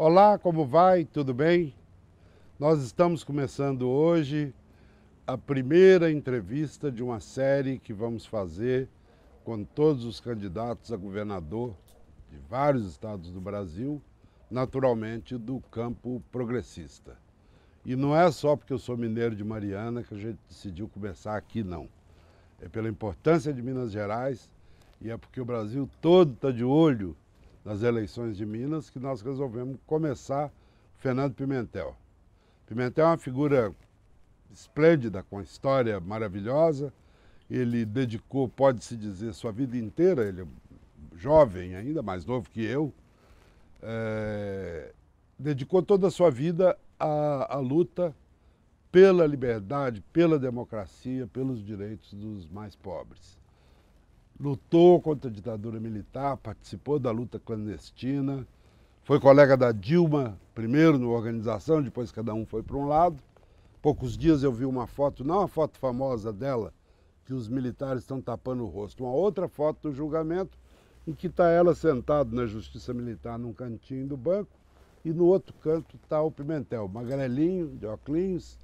Olá, como vai? Tudo bem? Nós estamos começando hoje a primeira entrevista de uma série que vamos fazer com todos os candidatos a governador de vários estados do Brasil, naturalmente do campo progressista. E não é só porque eu sou mineiro de Mariana que a gente decidiu começar aqui, não. É pela importância de Minas Gerais e é porque o Brasil todo está de olho nas eleições de Minas que nós resolvemos começar Fernando Pimentel. Pimentel é uma figura esplêndida, com uma história maravilhosa. Ele dedicou, pode-se dizer, sua vida inteira, ele é jovem ainda, mais novo que eu, dedicou toda a sua vida à luta pela liberdade, pela democracia, pelos direitos dos mais pobres. Lutou contra a ditadura militar, participou da luta clandestina, foi colega da Dilma, primeiro na organização, depois cada um foi para um lado. Poucos dias eu vi uma foto, não a foto famosa dela, que os militares estão tapando o rosto, uma outra foto do julgamento, em que está ela sentada na Justiça Militar num cantinho do banco, e no outro canto está o Pimentel, magrelinho, de óculos.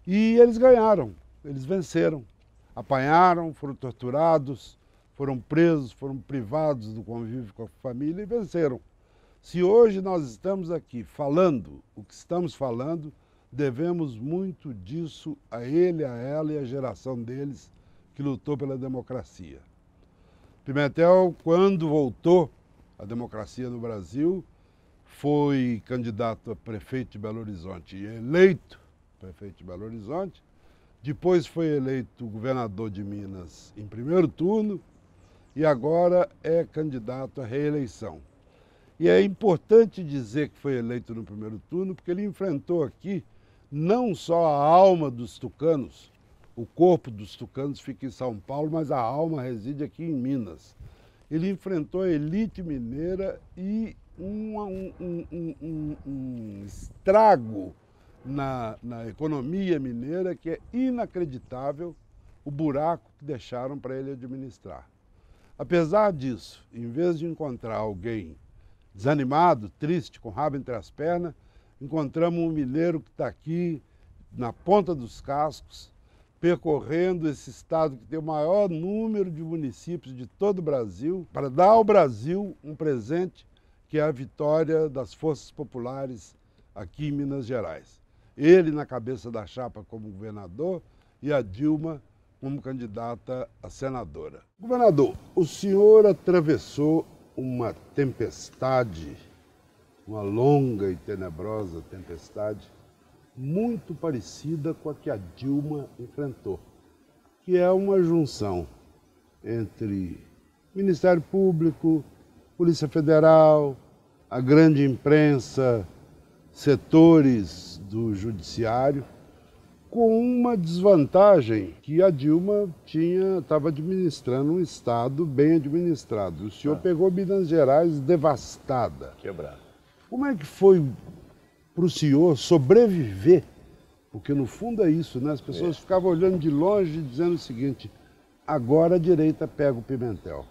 E eles ganharam, eles venceram. Apanharam, foram torturados, foram presos, foram privados do convívio com a família e venceram. Se hoje nós estamos aqui falando o que estamos falando, devemos muito disso a ele, a ela e a geração deles que lutou pela democracia. Pimentel, quando voltou à democracia no Brasil, foi candidato a prefeito de Belo Horizonte e eleito prefeito de Belo Horizonte. Depois foi eleito governador de Minas em primeiro turno e agora é candidato à reeleição. E é importante dizer que foi eleito no primeiro turno porque ele enfrentou aqui não só a alma dos tucanos, o corpo dos tucanos fica em São Paulo, mas a alma reside aqui em Minas. Ele enfrentou a elite mineira e um estrago na economia mineira que é inacreditável, o buraco que deixaram para ele administrar. Apesar disso, em vez de encontrar alguém desanimado, triste, com o rabo entre as pernas, encontramos um mineiro que está aqui na ponta dos cascos, percorrendo esse estado que tem o maior número de municípios de todo o Brasil, para dar ao Brasil um presente que é a vitória das forças populares aqui em Minas Gerais. Ele na cabeça da chapa como governador e a Dilma como candidata a senadora. Governador, o senhor atravessou uma tempestade, uma longa e tenebrosa tempestade, muito parecida com a que a Dilma enfrentou, que é uma junção entre Ministério Público, Polícia Federal, a grande imprensa, setores do judiciário, com uma desvantagem que a Dilma estava administrando um Estado bem administrado. O senhor pegou Minas Gerais devastada. Quebrada. Como é que foi para o senhor sobreviver? Porque no fundo é isso, né? As pessoas ficavam olhando de longe e dizendo o seguinte: agora a direita pega o Pimentel.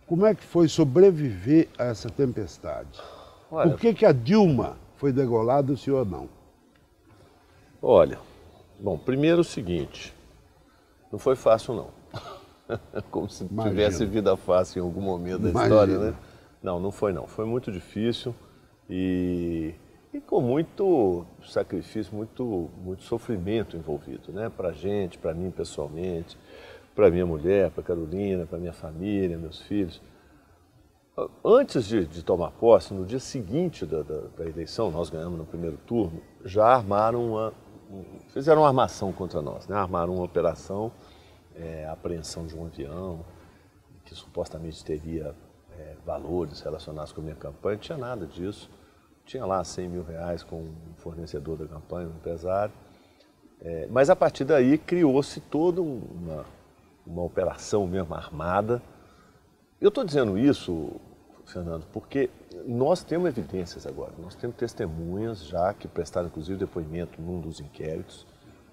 Como é que foi sobreviver a essa tempestade? Olha, Por que a Dilma foi degolada e o senhor não? olha, bom, primeiro o seguinte, não foi fácil não. Como se tivesse vida fácil em algum momento da história, né? Não foi não. Foi muito difícil e com muito sacrifício, muito sofrimento envolvido, né? Pra gente, pra mim pessoalmente, pra minha mulher, pra Carolina, pra minha família, meus filhos. Antes de tomar posse, no dia seguinte da eleição, nós ganhamos no primeiro turno, já armaram fizeram uma armação contra nós, né? Armaram uma operação, apreensão de um avião, que supostamente teria valores relacionados com a minha campanha. Não tinha nada disso. Tinha lá 100 mil reais com um fornecedor da campanha, um empresário. Mas a partir daí criou-se toda uma operação mesmo armada. Eu estou dizendo isso, Fernando, porque nós temos evidências agora, nós temos testemunhas já que prestaram inclusive depoimento num dos inquéritos,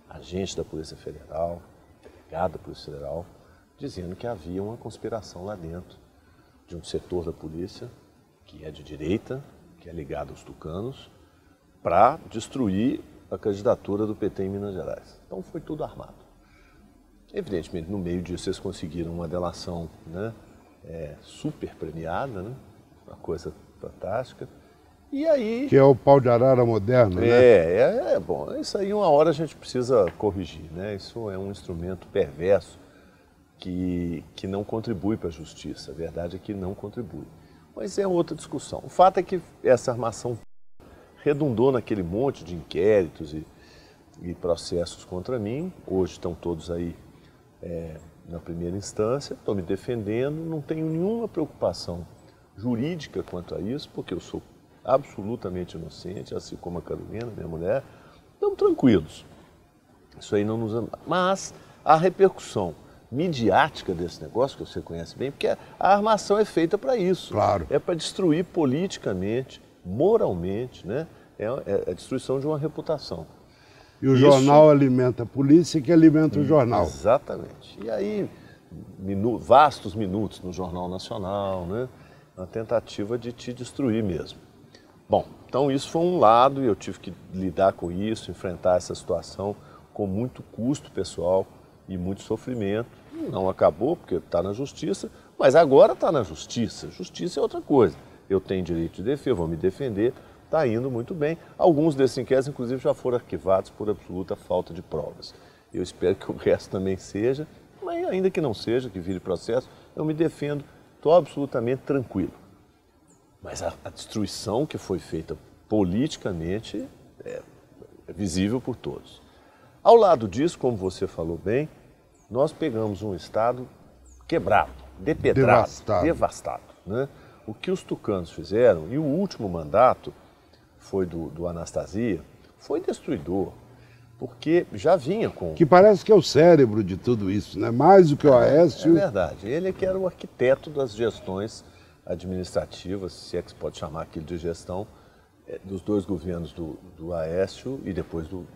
agente da Polícia Federal, delegado da Polícia Federal, dizendo que havia uma conspiração lá dentro de um setor da polícia que é de direita, que que é ligado aos tucanos, para destruir a candidatura do PT em Minas Gerais. Então foi tudo armado. Evidentemente, no meio disso, eles conseguiram uma delação, né, super premiada, né, uma coisa fantástica. E aí... Que é o pau de arara moderno, né? Bom, isso aí uma hora a gente precisa corrigir, né? Isso é um instrumento perverso que não contribui para a justiça. A verdade é que não contribui. Mas é outra discussão. O fato é que essa armação redundou naquele monte de inquéritos e processos contra mim. Hoje estão todos aí na primeira instância. Estou me defendendo, não tenho nenhuma preocupação jurídica quanto a isso, porque eu sou absolutamente inocente, assim como a Carolina, minha mulher. Estamos tranquilos. Isso aí não nos... Mas a repercussão midiática desse negócio, que você conhece bem, porque a armação é feita para isso. Claro. É para destruir politicamente, moralmente, né? É a destruição de uma reputação. E o jornal alimenta a polícia, que alimenta o jornal. Exatamente. E aí, vastos minutos no Jornal Nacional, né? Uma tentativa de te destruir mesmo. Bom, então isso foi um lado e eu tive que lidar com isso, enfrentar essa situação com muito custo pessoal e muito sofrimento. Não acabou porque está na justiça, mas agora está na justiça. Justiça é outra coisa. Eu tenho direito de defesa, vou me defender, está indo muito bem. Alguns desses inquéritos, inclusive, já foram arquivados por absoluta falta de provas. Eu espero que o resto também seja, mas ainda que não seja, que vire processo, eu me defendo, estou absolutamente tranquilo. Mas a destruição que foi feita politicamente é visível por todos. Ao lado disso, como você falou bem, nós pegamos um Estado quebrado, depedrado, devastado. Né? O que os tucanos fizeram, e o último mandato foi do Anastasia, foi destruidor, porque já vinha com... Que parece que é o cérebro de tudo isso, né? Mais do que o Aécio. É verdade, ele é que era o arquiteto das gestões administrativas, se é que se pode chamar aquilo de gestão, dos dois governos do Aécio e depois do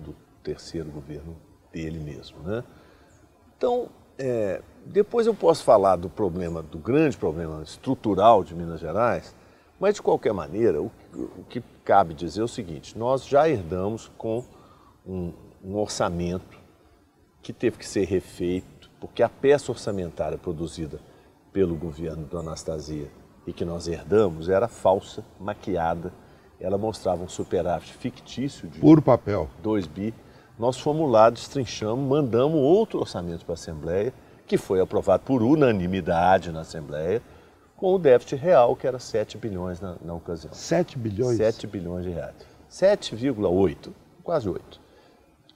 terceiro governo dele mesmo, né? Então, depois eu posso falar do grande problema estrutural de Minas Gerais, mas de qualquer maneira, o que cabe dizer é o seguinte: nós já herdamos com um orçamento que teve que ser refeito, porque a peça orçamentária produzida pelo governo do Anastasia e que nós herdamos era falsa, maquiada, ela mostrava um superávit fictício de puro papel. 2 bi. Nós fomos lá, destrinchamos, mandamos outro orçamento para a Assembleia, que foi aprovado por unanimidade na Assembleia, com o déficit real, que era 7 bilhões na ocasião. 7 bilhões? 7 bilhões de reais. 7,8, quase 8.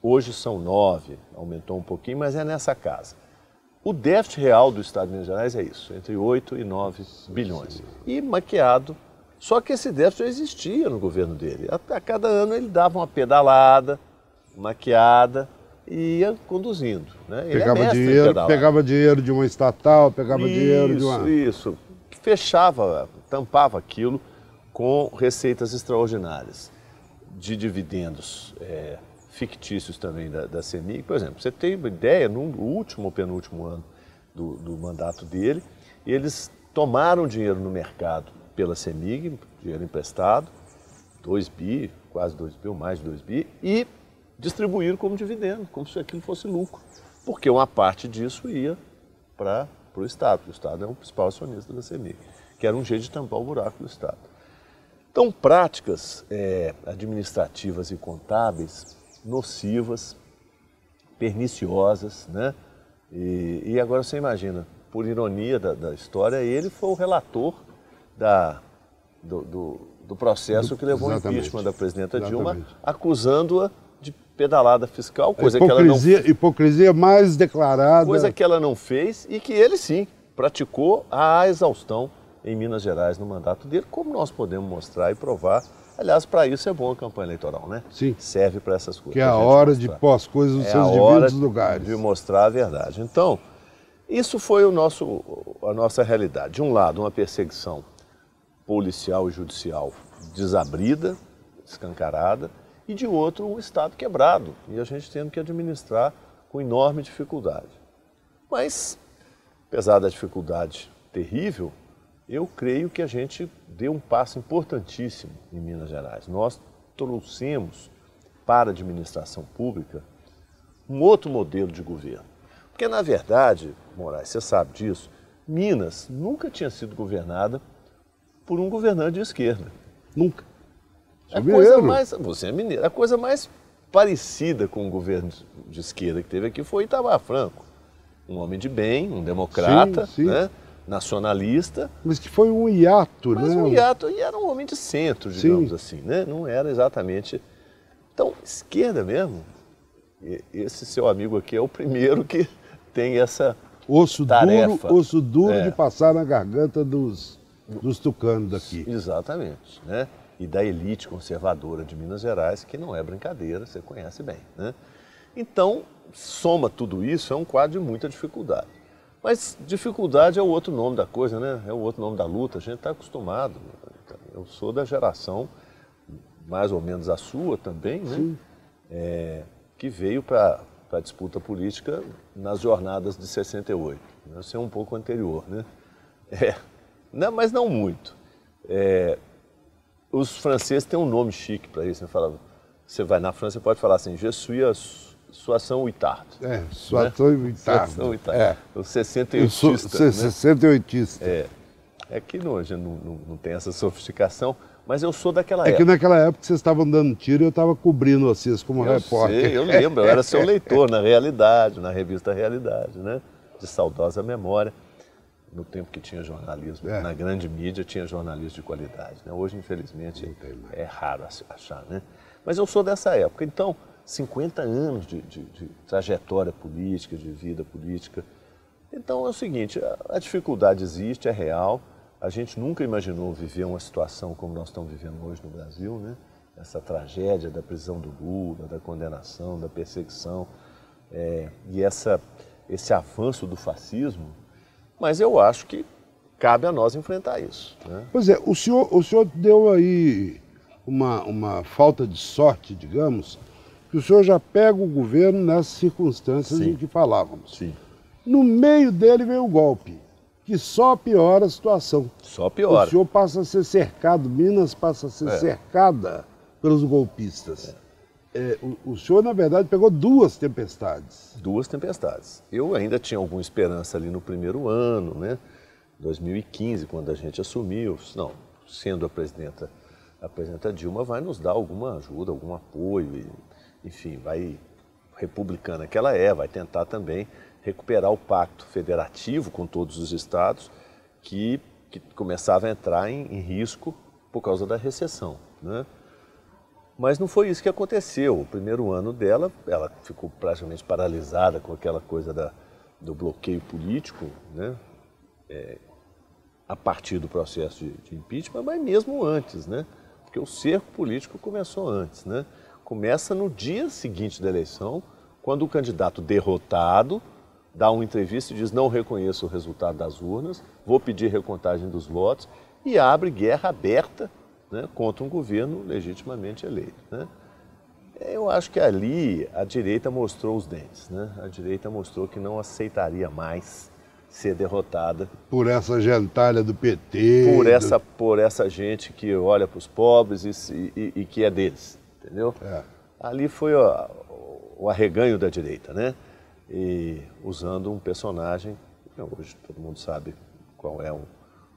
Hoje são 9, aumentou um pouquinho, mas é nessa casa. O déficit real do Estado de Minas Gerais é isso, entre 8 e 9 bilhões. E maquiado, só que esse déficit já existia no governo dele. A cada ano ele dava uma pedalada, maquiada e ia conduzindo. Né? Ele pegava dinheiro de uma estatal, pegava dinheiro de uma... Isso, fechava, tampava aquilo com receitas extraordinárias de dividendos fictícios também da CEMIG. Por exemplo, você tem uma ideia, no último ou penúltimo ano do mandato dele, eles tomaram dinheiro no mercado pela CEMIG, dinheiro emprestado, 2 bi, quase 2 bi, ou mais de 2 bi, e distribuíram como dividendo, como se aquilo fosse lucro. Porque uma parte disso ia para o Estado, porque o Estado é o principal acionista da CEMIG, que era um jeito de tampar o buraco do Estado. Então, práticas administrativas e contábeis nocivas, perniciosas, né? E agora você imagina, por ironia da história, ele foi o relator do processo que levou ao impeachment da presidenta Dilma, acusando-a de pedalada fiscal, coisa que ela não... Hipocrisia mais declarada. Coisa que ela não fez e que ele sim praticou à exaustão em Minas Gerais no mandato dele, como nós podemos mostrar e provar. Aliás, para isso é bom a campanha eleitoral, né? Sim. Serve para essas coisas. Que é a hora de pôr as coisas nos seus devidos lugares. De mostrar a verdade. Então, isso foi a nossa realidade. De um lado, uma perseguição policial e judicial desabrida, escancarada, e de outro, um Estado quebrado. E a gente tendo que administrar com enorme dificuldade. Mas, apesar da dificuldade terrível, eu creio que a gente deu um passo importantíssimo em Minas Gerais. Nós trouxemos para a administração pública um outro modelo de governo. Porque, na verdade, Moraes, você sabe disso, Minas nunca tinha sido governada por um governante de esquerda. Nunca. Você é mineiro. A coisa mais parecida com o governo de esquerda que teve aqui foi Itamar Franco. Um homem de bem, um democrata, sim, sim. Né, nacionalista. Mas que foi um hiato, né? Mas um hiato, e era um homem de centro, digamos assim, né? Não era exatamente... Então, esquerda mesmo, esse seu amigo aqui é o primeiro que tem essa tarefa. Osso duro de passar na garganta dos tucanos daqui. Exatamente, né? E da elite conservadora de Minas Gerais, que não é brincadeira, você conhece bem, né? Então, soma tudo isso, é um quadro de muita dificuldade. Mas dificuldade é o outro nome da coisa, né? É o outro nome da luta, a gente está acostumado. Eu sou da geração, mais ou menos a sua também, né? Que veio para a disputa política nas jornadas de 68. Você é um pouco anterior, né? Não, mas não muito. Os franceses têm um nome chique para isso. Você vai na França, você pode falar assim, je suis Soissons Huitard. Soissons Huitard. O 68ista. Eu sou 68ista. Aqui a gente não tem essa sofisticação, mas eu sou daquela época. É que naquela época vocês estavam dando tiro e eu estava cobrindo vocês como repórter. Eu lembro, eu era seu leitor na Realidade, na revista Realidade, né? De saudosa memória. No tempo que tinha jornalismo, na grande mídia tinha jornalismo de qualidade. Né? Hoje, infelizmente, é raro achar, né? Mas eu sou dessa época. Então, 50 anos de trajetória política, de vida política. Então é o seguinte, a dificuldade existe, é real. A gente nunca imaginou viver uma situação como nós estamos vivendo hoje no Brasil, né? Essa tragédia da prisão do Lula, da condenação, da perseguição e esse avanço do fascismo. Mas eu acho que cabe a nós enfrentar isso, né? Pois é, o senhor deu aí uma falta de sorte, digamos, que o senhor já pega o governo nessas circunstâncias em que falávamos. Sim. No meio dele veio o golpe, que só piora a situação. Só piora. O senhor passa a ser cercado, Minas passa a ser cercada pelos golpistas. O senhor, na verdade, pegou duas tempestades. Duas tempestades. Eu ainda tinha alguma esperança ali no primeiro ano, né? 2015, quando a gente assumiu. Não, sendo a presidenta Dilma vai nos dar alguma ajuda, algum apoio, enfim, vai republicana que ela vai tentar também recuperar o pacto federativo com todos os estados que começava a entrar em risco por causa da recessão, né? Mas não foi isso que aconteceu. O primeiro ano dela, ela ficou praticamente paralisada com aquela coisa do bloqueio político, né? A partir do processo de impeachment, mas mesmo antes, né? Porque o cerco político começou antes, né? Começa no dia seguinte da eleição, quando o candidato derrotado dá uma entrevista e diz: não reconheço o resultado das urnas, vou pedir recontagem dos votos, e abre guerra aberta, né, contra um governo legitimamente eleito, né? Eu acho que ali a direita mostrou os dentes, né? A direita mostrou que não aceitaria mais ser derrotada. Por essa gentalha do PT. Por essa gente que olha para os pobres e que é deles, entendeu? Ali foi o arreganho da direita, né? E usando um personagem, hoje todo mundo sabe qual é o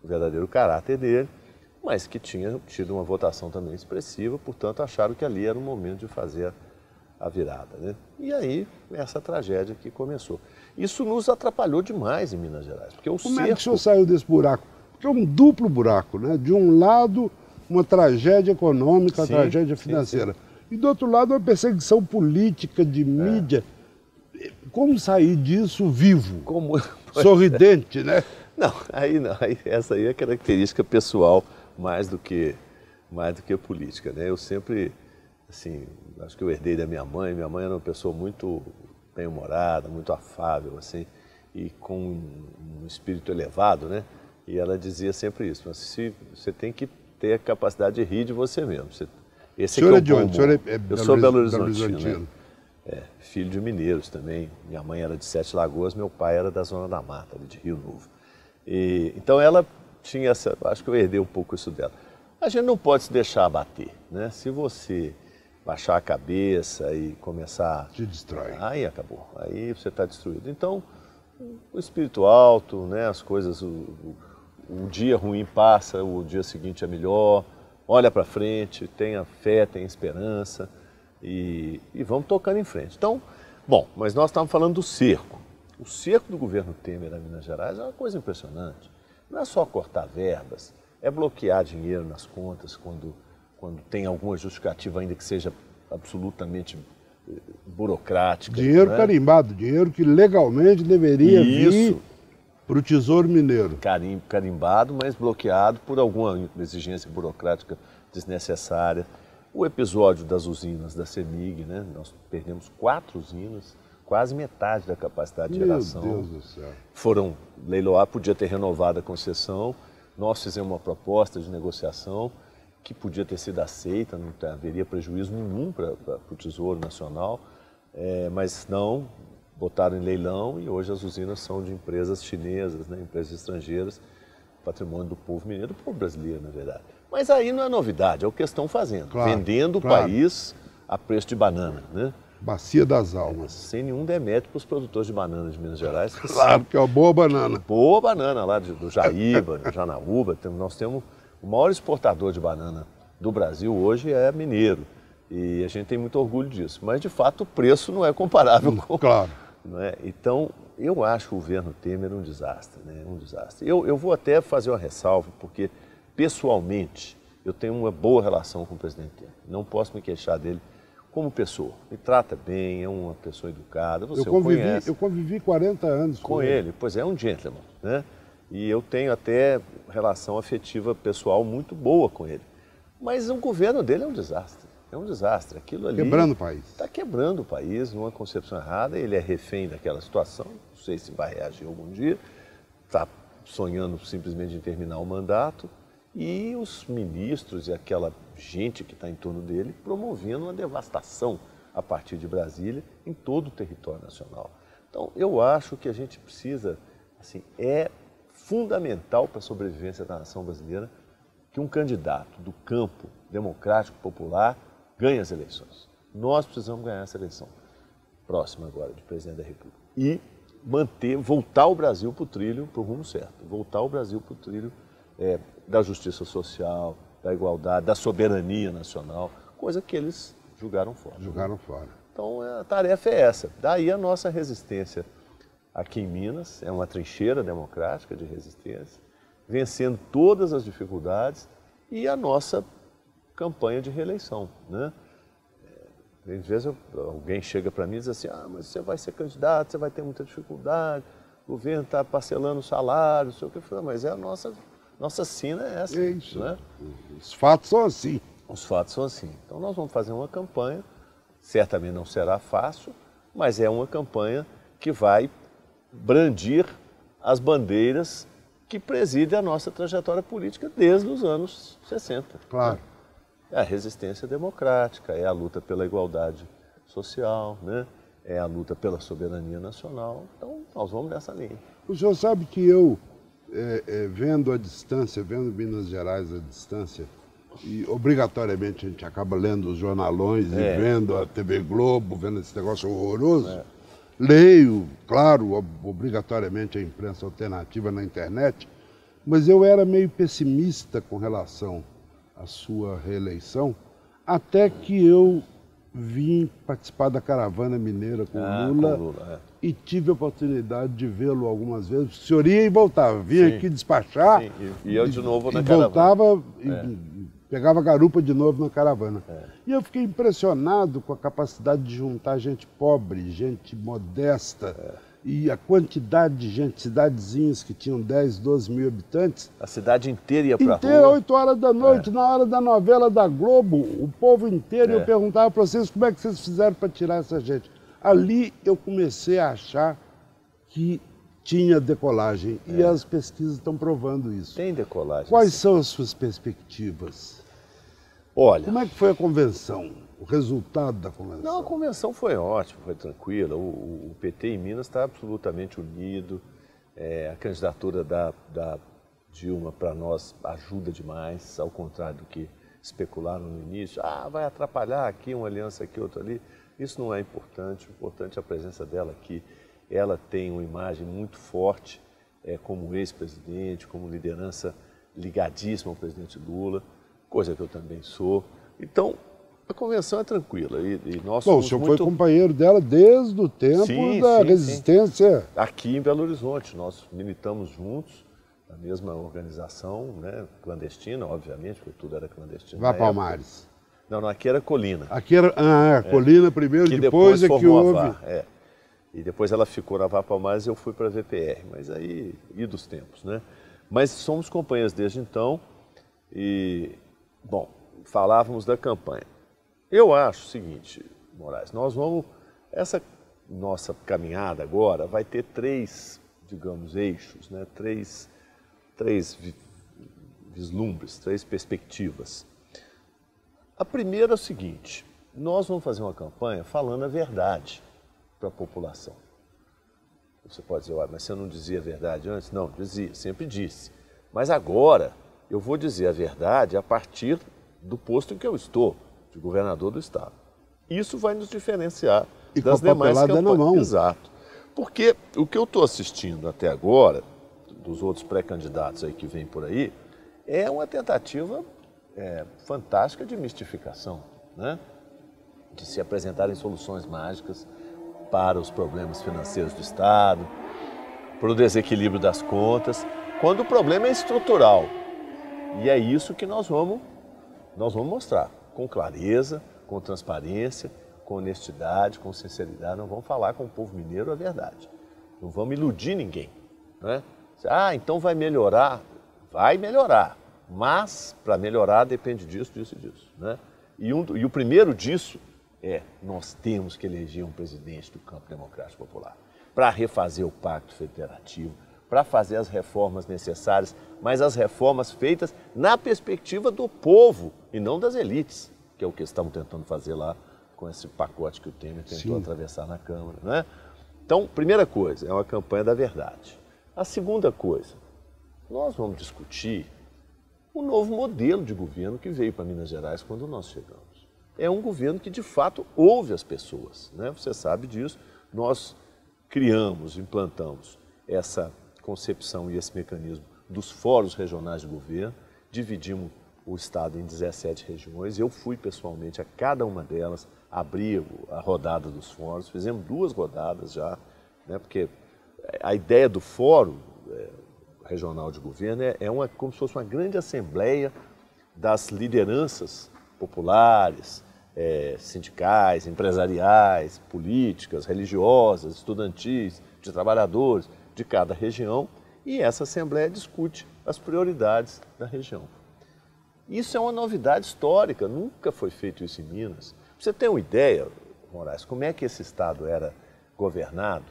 verdadeiro caráter dele, mas que tinha tido uma votação também expressiva, portanto acharam que ali era o momento de fazer a virada, né? E aí, essa tragédia que começou. Isso nos atrapalhou demais em Minas Gerais, porque Como é que o senhor saiu desse buraco? Porque é um duplo buraco, né? De um lado, uma tragédia econômica, uma tragédia financeira. E do outro lado, uma perseguição política, de mídia. Como sair disso vivo? Sorridente, né? Não, essa aí é característica pessoal mais do que política, né? Eu sempre, assim, acho que eu herdei da minha mãe era uma pessoa muito bem-humorada, muito afável, assim, e com um espírito elevado, né? E ela dizia sempre isso: você tem que ter a capacidade de rir de você mesmo. Esse o senhor é de que é o onde? bom humor. Eu sou Belo Horizontino, né? Filho de mineiros também. Minha mãe era de Sete Lagoas, meu pai era da Zona da Mata, ali de Rio Novo. Então ela tinha essa, acho que eu herdei um pouco isso dela. A gente não pode se deixar abater, né? Se você baixar a cabeça e começar... Te destrói. Aí acabou, aí você está destruído. Então, o espírito alto, né? As coisas, o dia ruim passa, o dia seguinte é melhor, olha para frente, tenha fé, tenha esperança e vamos tocando em frente. Então, bom, mas nós estávamos falando do cerco. O cerco do governo Temer a Minas Gerais é uma coisa impressionante. Não é só cortar verbas, é bloquear dinheiro nas contas quando tem alguma justificativa ainda que seja absolutamente burocrática. Dinheiro né? carimbado, dinheiro que legalmente deveria vir para o Tesouro Mineiro. Carimbado, mas bloqueado por alguma exigência burocrática desnecessária. O episódio das usinas da CEMIG, né? Nós perdemos 4 usinas, quase metade da capacidade de geração. Meu Deus do céu. Foram leiloar, podia ter renovado a concessão. Nós fizemos uma proposta de negociação que podia ter sido aceita, não haveria prejuízo nenhum para o Tesouro Nacional, mas não, botaram em leilão e hoje as usinas são de empresas chinesas, né, empresas estrangeiras, patrimônio do povo mineiro, do povo brasileiro, na verdade. Mas aí não é novidade, é o que estão fazendo, vendendo o país a preço de banana, né? Bacia das almas. Sem nenhum demérito para os produtores de banana de Minas Gerais. Claro, que é uma boa banana. Boa banana lá do Jaíba, do Janaúba. Nós temos o maior exportador de banana do Brasil hoje é mineiro. E a gente tem muito orgulho disso. Mas, de fato, o preço não é comparável com... Claro. Não é? Então, eu acho o governo Temer um desastre, né? Um desastre. Eu vou até fazer uma ressalva, porque, pessoalmente, eu tenho uma boa relação com o presidente Temer. Não posso me queixar dele como pessoa. Me trata bem, é uma pessoa educada, você o conhece. Eu convivi 40 anos com ele. Pois é um gentleman, né? E eu tenho até relação afetiva pessoal muito boa com ele. Mas o governo dele é um desastre. É um desastre. Aquilo ali... Quebrando o país. Está quebrando o país numa concepção errada. Ele é refém daquela situação. Não sei se vai reagir algum dia. Está sonhando simplesmente em terminar o mandato. E os ministros e aquela gente que está em torno dele promovendo uma devastação a partir de Brasília em todo o território nacional. Então, eu acho que a gente precisa, assim, é fundamental para a sobrevivência da nação brasileira que um candidato do campo democrático popular ganhe as eleições. Nós precisamos ganhar essa eleição próxima agora de presidente da República e voltar o Brasil para o trilho, para o rumo certo, voltar o Brasil para o trilho da justiça social, da igualdade, da soberania nacional, coisa que eles julgaram fora. Jogaram fora. Então a tarefa é essa. Daí a nossa resistência aqui em Minas, é uma trincheira democrática de resistência, vencendo todas as dificuldades e a nossa campanha de reeleição, né? Às vezes alguém chega para mim e diz assim, mas você vai ser candidato, você vai ter muita dificuldade, o governo está parcelando o salário, não sei o que, mas é a nossa sina é essa. É isso. Né? Os fatos são assim. Os fatos são assim. Então nós vamos fazer uma campanha, certamente não será fácil, mas é uma campanha que vai brandir as bandeiras que presidem a nossa trajetória política desde os anos 60. Claro. Né? É a resistência democrática, é a luta pela igualdade social, né? É a luta pela soberania nacional. Então nós vamos nessa linha. O senhor sabe que eu, vendo a distância, vendo Minas Gerais à distância, e obrigatoriamente a gente acaba lendo os jornalões e vendo a TV Globo, vendo esse negócio horroroso. Leio, claro, obrigatoriamente a imprensa alternativa na internet, mas eu era meio pessimista com relação à sua reeleição, até que eu vim participar da caravana mineira com Lula, e tive a oportunidade de vê-lo algumas vezes. O senhor ia e voltava, vinha aqui despachar, e eu de novo na caravana. Voltava e pegava garupa de novo na caravana. E eu fiquei impressionado com a capacidade de juntar gente pobre, gente modesta, e a quantidade de gente, cidadezinhas que tinham 10, 12 mil habitantes. A cidade inteira ia para a rua. 8 horas da noite, na hora da novela da Globo, o povo inteiro, eu perguntava para vocês como é que vocês fizeram para tirar essa gente. Ali eu comecei a achar que tinha decolagem, e as pesquisas estão provando isso. Tem decolagem. Quais são as suas perspectivas? Olha... Como é que foi a convenção? O resultado da convenção? Não, a convenção foi ótima, foi tranquila. O PT em Minas está absolutamente unido. A candidatura Dilma, para nós, ajuda demais, ao contrário do que especularam no início. Vai atrapalhar aqui, uma aliança aqui, outra ali. Isso não é importante, o importante é a presença dela aqui. Ela tem uma imagem muito forte como ex-presidente, como liderança ligadíssima ao presidente Lula, coisa que eu também sou. Então, a convenção é tranquila e nós Bom, o senhor foi companheiro dela desde o tempo da resistência. Sim. Aqui em Belo Horizonte, nós militamos juntos na mesma organização, né, clandestina, obviamente, porque tudo era clandestino. Vá Palmares. Não, aqui era Colina. Aqui era Colina primeiro, que depois é que houve... E depois ela ficou na Vá Palmares e eu fui para a VPR, mas aí, dos tempos, né? Mas somos companheiros desde então e, bom, falávamos da campanha. Eu acho o seguinte, Moraes, essa nossa caminhada agora vai ter três, digamos, eixos, né? Três vislumbres, três perspectivas. A primeira é o seguinte, nós vamos fazer uma campanha falando a verdade para a população. Você pode dizer, mas você não dizia a verdade antes? Não, dizia, sempre disse. Mas agora eu vou dizer a verdade a partir do posto em que eu estou, de governador do estado. Isso vai nos diferenciar das demais campanhas. Exato. Porque o que eu estou assistindo até agora, dos outros pré-candidatos aí que vêm por aí, é uma tentativa fantástica de mistificação, né? De se apresentarem soluções mágicas para os problemas financeiros do Estado, para o desequilíbrio das contas, quando o problema é estrutural. E é isso que nós vamos mostrar, com clareza, com transparência, com honestidade, com sinceridade. Não vamos falar com o povo mineiro a verdade. Não vamos iludir ninguém, né? Então vai melhorar? Vai melhorar, mas para melhorar depende disso, disso e disso, né? E o primeiro disso nós temos que eleger um presidente do campo democrático popular para refazer o pacto federativo, para fazer as reformas necessárias, mas as reformas feitas na perspectiva do povo e não das elites, que é o que estamos tentando fazer lá com esse pacote que o Temer tentou atravessar na Câmara, né? Então, primeira coisa, é uma campanha da verdade. A segunda coisa, nós vamos discutir o novo modelo de governo que veio para Minas Gerais quando nós chegamos. É um governo que, de fato, ouve as pessoas, né? Você sabe disso. Nós criamos, implantamos essa concepção e esse mecanismo dos fóruns regionais de governo, dividimos o Estado em 17 regiões. Eu fui pessoalmente a cada uma delas, abri a rodada dos fóruns, fizemos 2 rodadas já, né? Porque a ideia do fórum regional de governo como se fosse uma grande assembleia das lideranças populares, sindicais, empresariais, políticas, religiosas, estudantis, de trabalhadores de cada região, e essa Assembleia discute as prioridades da região. Isso é uma novidade histórica, nunca foi feito isso em Minas. Você tem uma ideia, Moraes, como é que esse estado era governado?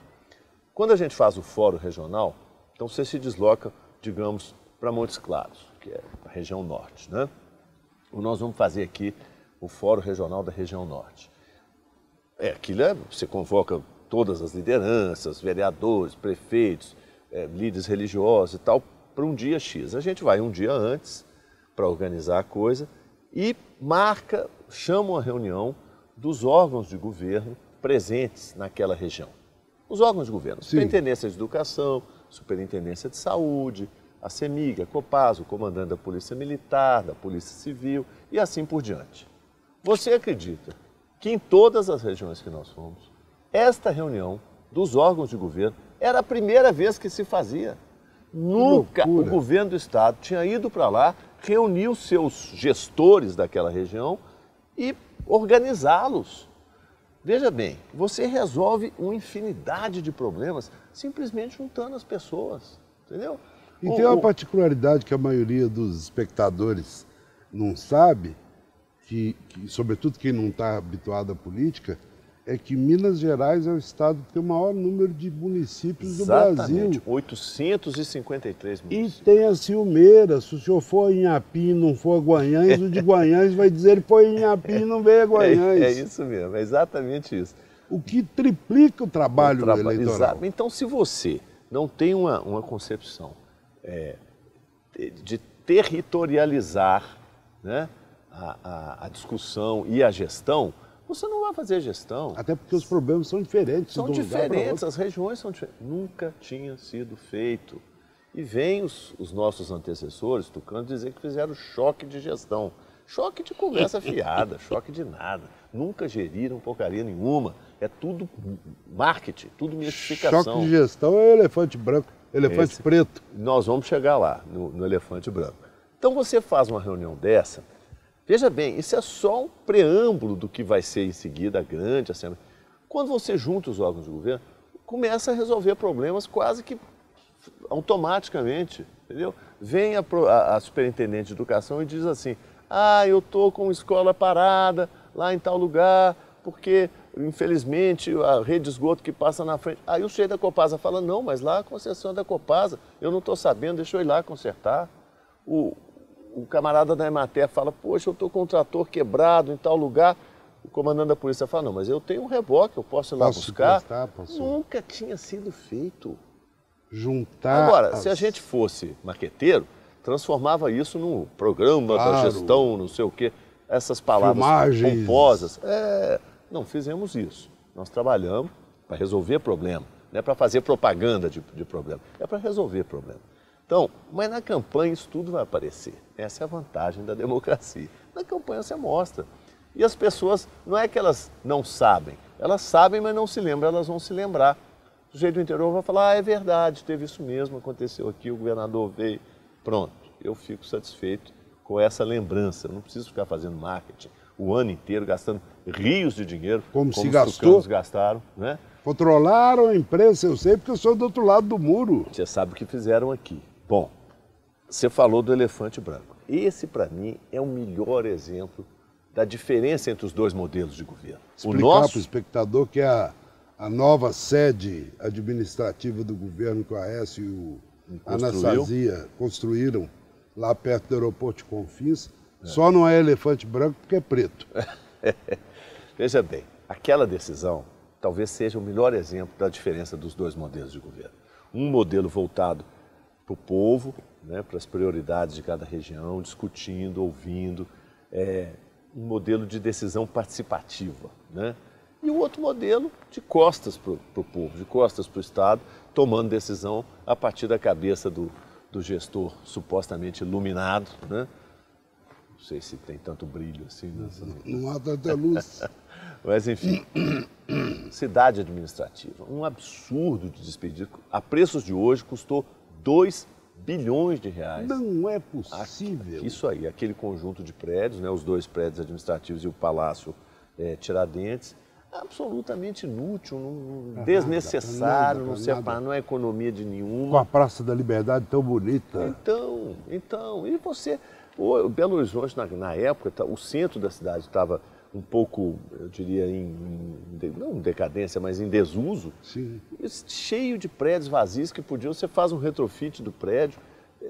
Quando a gente faz o fórum regional, então você se desloca, digamos, para Montes Claros, que é a região norte, né? Nós vamos fazer aqui o Fórum Regional da Região Norte. Aquilo você convoca todas as lideranças, vereadores, prefeitos, líderes religiosos e tal, para um dia X. A gente vai um dia antes para organizar a coisa e chama uma reunião dos órgãos de governo presentes naquela região. Os órgãos de governo, Superintendência de Educação, Superintendência de Saúde, a CEMIG, a Copasa, o comandante da Polícia Militar, da Polícia Civil e assim por diante. Você acredita que em todas as regiões que nós fomos, esta reunião dos órgãos de governo era a primeira vez que se fazia? Nunca o governo do estado tinha ido para lá, reunir os seus gestores daquela região e organizá-los. Veja bem, você resolve uma infinidade de problemas simplesmente juntando as pessoas, entendeu? E tem uma particularidade que a maioria dos espectadores não sabe, que sobretudo quem não está habituado à política, é que Minas Gerais é o estado que tem o maior número de municípios do Brasil. 853 municípios. E tem a ciumeira, se o senhor for em Inhapim e não for a Guanhães, o de Guanhães vai dizer ele foi em Inhapim e não veio a Guanhães. É isso mesmo, é exatamente isso. O que triplica o trabalho eleitoral. Exato. Então, se você não tem uma concepção de territorializar, né, a discussão e a gestão, você não vai fazer gestão. Até porque os problemas são diferentes. São diferentes, as regiões são diferentes. Nunca tinha sido feito. E vem os nossos antecessores, Tucano, dizer que fizeram choque de gestão. Choque de conversa fiada, choque de nada. Nunca geriram porcaria nenhuma. É tudo marketing, tudo mistificação. Choque de gestão é elefante branco, elefante preto. Nós vamos chegar lá, no elefante branco. Então você faz uma reunião dessa, veja bem, isso é só um preâmbulo do que vai ser em seguida a grande Assembleia. Quando você junta os órgãos de governo, começa a resolver problemas quase que automaticamente, entendeu? Vem a superintendente de educação e diz assim, eu estou com escola parada lá em tal lugar, porque infelizmente a rede de esgoto que passa na frente. Aí o sujeito da Copasa fala, não, mas lá a concessão é da Copasa, eu não estou sabendo, deixa eu ir lá consertar. O camarada da Emater fala, poxa, eu estou com um trator quebrado em tal lugar. O comandante da polícia fala, não, mas eu tenho um reboque, eu posso ir lá buscar. Nunca tinha sido feito. Juntar. Agora, se a gente fosse maqueteiro, transformava isso num programa da gestão, não sei o quê, essas palavras filmagens pomposas. Não fizemos isso. Nós trabalhamos para resolver problema, não é para fazer propaganda de problema, é para resolver problema. Então, mas na campanha isso tudo vai aparecer. Essa é a vantagem da democracia. Na campanha você mostra. E as pessoas, não é que elas não sabem, elas sabem, mas não se lembram, elas vão se lembrar. O sujeito do interior vai falar, é verdade, teve isso mesmo, aconteceu aqui, o governador veio. Pronto, eu fico satisfeito com essa lembrança. Eu não preciso ficar fazendo marketing o ano inteiro, gastando rios de dinheiro, como se os gastou. Tucanos gastaram, né? Controlaram a imprensa, eu sei, porque eu sou do outro lado do muro. Você sabe o que fizeram aqui. Bom, você falou do elefante branco. Esse, para mim, é o melhor exemplo da diferença entre os dois modelos de governo. Explicar para o espectador que a nova sede administrativa do governo que o Aécio e o Anastasia construíram lá perto do aeroporto de Confins, só não é elefante branco porque é preto. Veja bem, aquela decisão talvez seja o melhor exemplo da diferença dos dois modelos de governo. Um modelo voltado para o povo, né, para as prioridades de cada região, discutindo, ouvindo, um modelo de decisão participativa, né? E o outro modelo de costas para o povo, de costas para o Estado, tomando decisão a partir da cabeça do gestor supostamente iluminado, né? Não sei se tem tanto brilho assim. Não há tanta luz. Mas, enfim, cidade administrativa, um absurdo de desperdício. A preços de hoje custou 2 bilhões de reais. Não é possível. Isso aí, aquele conjunto de prédios, né, os dois prédios administrativos e o Palácio Tiradentes, absolutamente inútil, desnecessário, não serve para não é economia de nenhuma. Com a Praça da Liberdade tão bonita. Então, e você... O Belo Horizonte, na época, o centro da cidade estava um pouco, eu diria, não em decadência, mas em desuso. Sim. Cheio de prédios vazios que podiam, você faz um retrofit do prédio.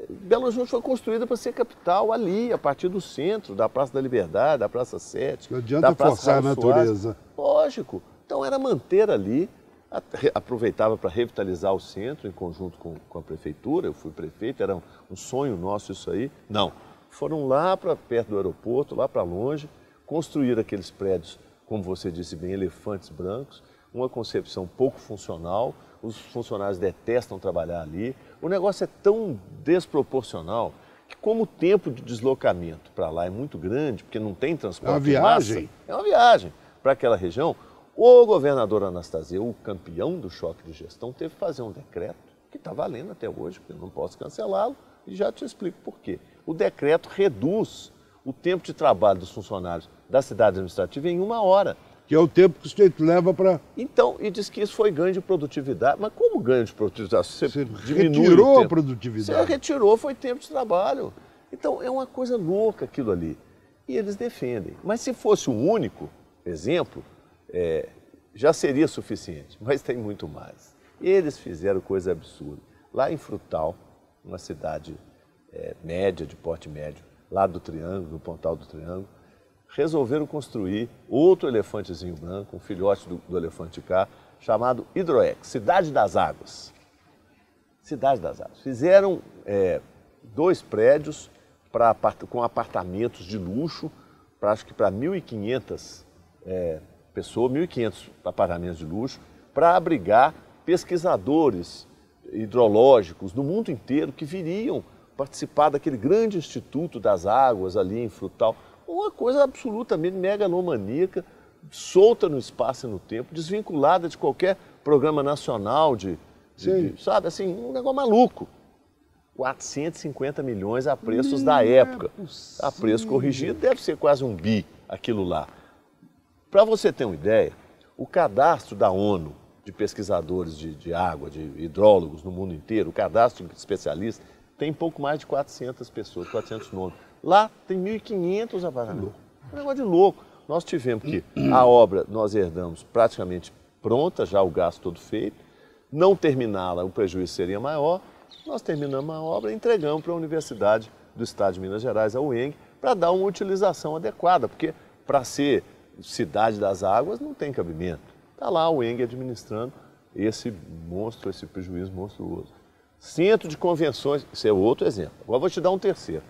Belo Horizonte foi construída para ser capital ali, a partir do centro, da Praça da Liberdade, da Praça 7. Não adianta forçar a natureza. Lógico. Então era manter ali, aproveitava para revitalizar o centro em conjunto com a prefeitura. Eu fui prefeito, era um sonho nosso isso aí. Não. Foram lá para perto do aeroporto, lá para longe, construir aqueles prédios, como você disse bem, elefantes brancos, uma concepção pouco funcional, os funcionários detestam trabalhar ali. O negócio é tão desproporcional que, como o tempo de deslocamento para lá é muito grande, porque não tem transporte. É uma viagem. Massa, é uma viagem para aquela região. O governador Anastasia, o campeão do choque de gestão, teve que fazer um decreto que está valendo até hoje, porque eu não posso cancelá-lo, e já te explico por quê. O decreto reduz o tempo de trabalho dos funcionários da cidade administrativa em 1 hora. Que é o tempo que o sujeito leva para... Então, e diz que isso foi ganho de produtividade. Mas como ganho de produtividade? Você retirou a produtividade. Você retirou, foi tempo de trabalho. Então, é uma coisa louca aquilo ali. E eles defendem. Mas se fosse o único exemplo, já seria suficiente. Mas tem muito mais. Eles fizeram coisa absurda. Lá em Frutal, uma cidade média, de porte médio, lá do Triângulo, do Pontal do Triângulo, resolveram construir outro elefantezinho branco, um filhote do elefante K, chamado Hidroex, Cidade das Águas. Cidade das Águas. Fizeram 2 prédios com apartamentos de luxo, acho que para 1.500 pessoas, 1.500 apartamentos de luxo, para abrigar pesquisadores hidrológicos do mundo inteiro que viriam participar daquele grande Instituto das Águas ali em Frutal. Uma coisa absolutamente megalomaníaca, solta no espaço e no tempo, desvinculada de qualquer programa nacional sabe, assim, um negócio maluco. 450 milhões a preços da época. A preço corrigido deve ser quase 1 bi aquilo lá. Para você ter uma ideia, o cadastro da ONU de pesquisadores de água, de hidrólogos no mundo inteiro, o cadastro de especialistas, tem pouco mais de 400 pessoas, 400 nomes. Lá tem 1.500 apartamentos. É um negócio de louco. Nós tivemos que a obra, nós herdamos praticamente pronta, já o gasto todo feito. Não terminá-la, o prejuízo seria maior. Nós terminamos a obra e entregamos para a Universidade do Estado de Minas Gerais, a UENG, para dar uma utilização adequada, porque para ser cidade das águas não tem cabimento. Está lá a UENG administrando esse monstro, esse prejuízo monstruoso. Centro de convenções, esse é outro exemplo. Agora vou te dar um terceiro.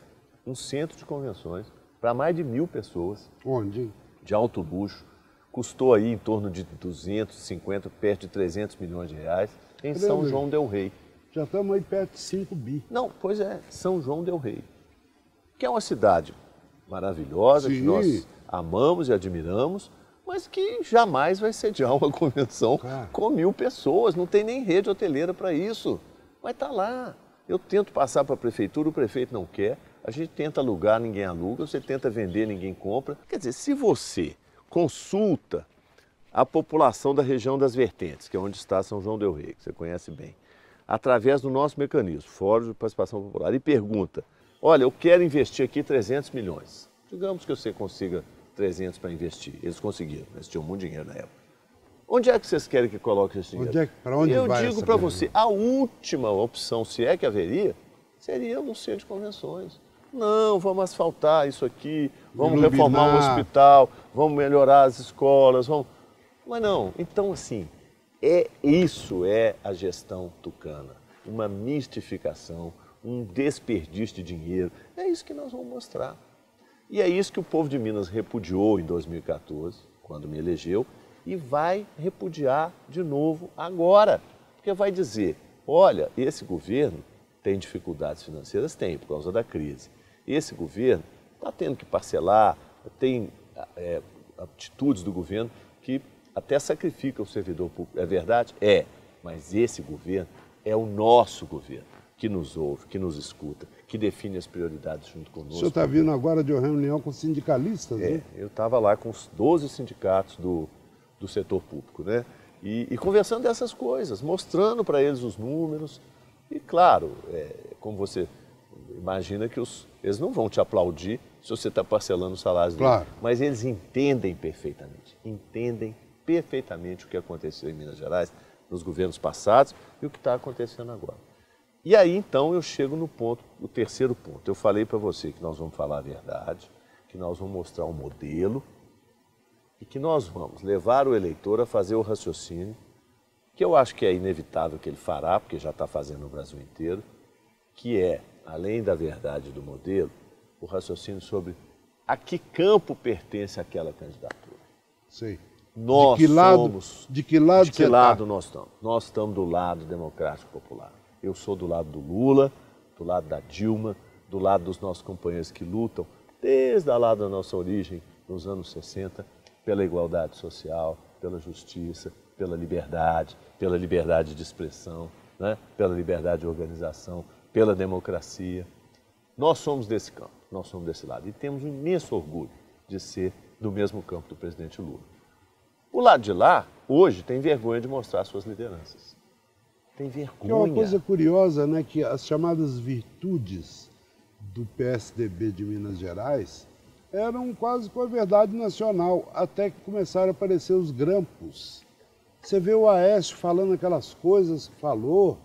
Um centro de convenções para mais de 1.000 pessoas. Onde? De alto luxo. Custou aí em torno de 250, perto de 300 milhões de reais, em São João del Rei. Já estamos aí perto de 5 bi. Não, pois é, São João del Rei. Que é uma cidade maravilhosa, que nós amamos e admiramos, mas que jamais vai sediar uma convenção com 1.000 pessoas. Não tem nem rede hoteleira para isso. Mas está lá. Eu tento passar para a prefeitura, o prefeito não quer. A gente tenta alugar, ninguém aluga. Você tenta vender, ninguém compra. Quer dizer, se você consulta a população da região das Vertentes, que é onde está São João del Rei, que você conhece bem, através do nosso mecanismo, Fórum de Participação Popular, e pergunta, olha, eu quero investir aqui 300 milhões. Digamos que você consiga 300 para investir. Eles conseguiram, eles tinham muito dinheiro na época. Onde é que vocês querem que coloque esse dinheiro? Para onde vai? Eu digo para você, a última opção, se é que haveria, seria um centro de convenções. Não, vamos asfaltar isso aqui, vamos reformar um hospital, vamos melhorar as escolas, vamos... Mas não, então assim, isso é a gestão tucana, uma mistificação, um desperdício de dinheiro, é isso que nós vamos mostrar. E é isso que o povo de Minas repudiou em 2014, quando me elegeu, e vai repudiar de novo agora, porque vai dizer, olha, esse governo tem dificuldades financeiras? Tem, por causa da crise. Esse governo está tendo que parcelar, tem atitudes do governo que até sacrificam o servidor público. É verdade? É, mas esse governo é o nosso governo, que nos ouve, que nos escuta, que define as prioridades junto conosco. O senhor está vindo agora de uma reunião com sindicalistas, né? Eu estava lá com os 12 sindicatos do setor público, né? E conversando dessas coisas, mostrando para eles os números. E claro, como você imagina que eles não vão te aplaudir se você está parcelando os salários deles, mas eles entendem perfeitamente o que aconteceu em Minas Gerais nos governos passados e o que está acontecendo agora. E aí então eu chego no ponto, o terceiro ponto. Eu falei para você que nós vamos falar a verdade, que nós vamos mostrar um modelo e que nós vamos levar o eleitor a fazer o raciocínio, que eu acho que é inevitável que ele fará, porque já está fazendo no Brasil inteiro, que é, além da verdade do modelo, o raciocínio sobre a que campo pertence aquela candidatura. Sim. Nós de que lado nós estamos? Nós estamos do lado democrático popular. Eu sou do lado do Lula, do lado da Dilma, do lado dos nossos companheiros que lutam, desde lá da nossa origem, nos anos 60, pela igualdade social, pela justiça, pela liberdade de expressão, né? Pela liberdade de organização, pela democracia. Nós somos desse campo, nós somos desse lado. E temos um imenso orgulho de ser do mesmo campo do presidente Lula. O lado de lá, hoje, tem vergonha de mostrar suas lideranças. Tem vergonha. Que é uma coisa curiosa, né? Que as chamadas virtudes do PSDB de Minas Gerais eram quase com a verdade nacional, até que começaram a aparecer os grampos. Você vê o Aécio falando aquelas coisas que falou,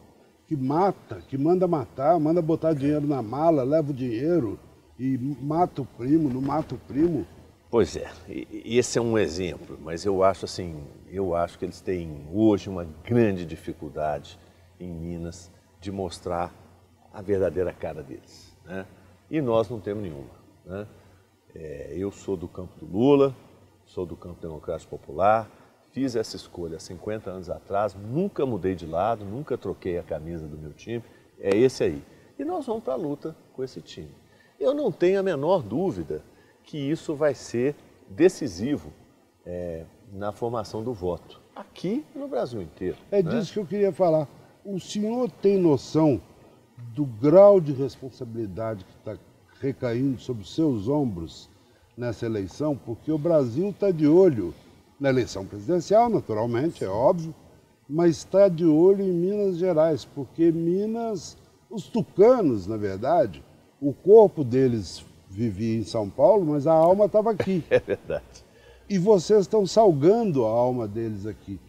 que mata, que manda matar, manda botar dinheiro na mala, leva o dinheiro e mata o primo, não mata o primo. Pois é, esse é um exemplo, mas eu acho que eles têm hoje uma grande dificuldade em Minas de mostrar a verdadeira cara deles, né? E nós não temos nenhuma, né? Eu sou do campo do Lula, sou do campo democrático popular, fiz essa escolha há 50 anos atrás, nunca mudei de lado, nunca troquei a camisa do meu time, é esse aí. E nós vamos para a luta com esse time. Eu não tenho a menor dúvida que isso vai ser decisivo na formação do voto, aqui no Brasil inteiro. É disso que eu queria falar. O senhor tem noção do grau de responsabilidade que está recaindo sobre os seus ombros nessa eleição? Porque o Brasil está de olho na eleição presidencial, naturalmente, é óbvio, mas está de olho em Minas Gerais, porque Minas, os tucanos, na verdade, o corpo deles vivia em São Paulo, mas a alma estava aqui. É verdade. E vocês estão salgando a alma deles aqui.